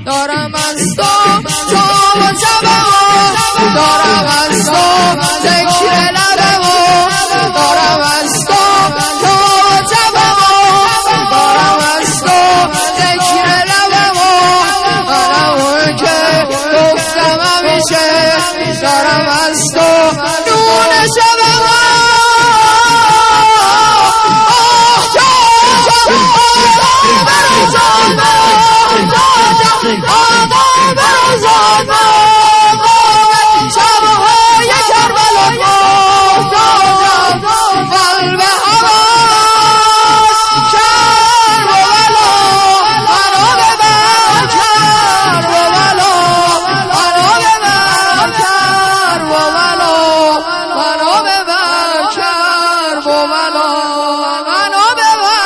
دارم از تو جام و جواب، دارم از تو ذکر لبمو، دارم از تو جام و جواب، دارم از تو ذکر لبمو، دارم اون که گفتم همیشه، دارم از تو نون شبمو. شبهای کربلا قلب حواس کربلا منو ببر کربلا، منو ببر کربلا، منو ببر کربلا، منو ببر.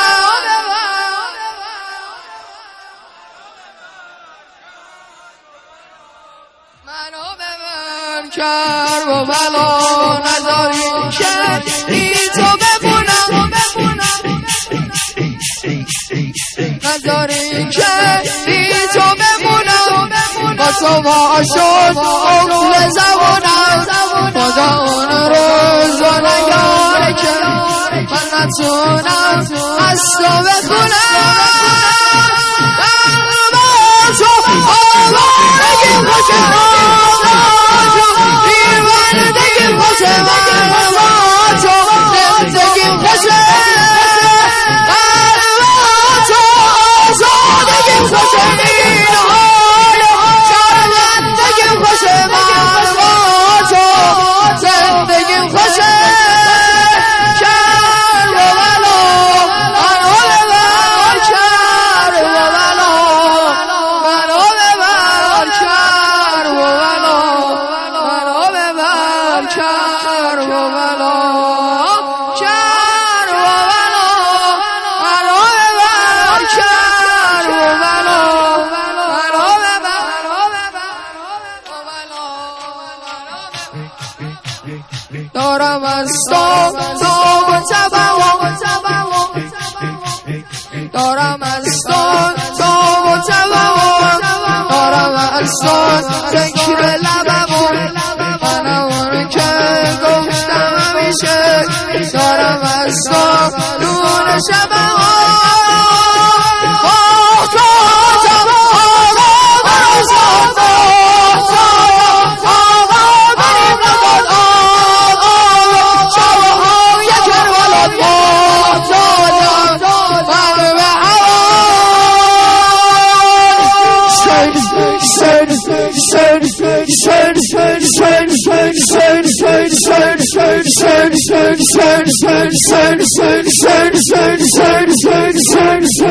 منو ببر کربلا، نذاری که بی تو بمونم، نذاری که بی تو بمونم، با تو وا شد عقل زبونم، خدا اون روزو نیاره که من نتونم از تو بخونم. با تو آوارگی خوشم، دارم از تو تاب و تبوام، دارم از تو تاب و تبوام، دارم از تو ذکر لبمو، منم اون که گفتم همیشه، دارم از تو نور شبمو. Son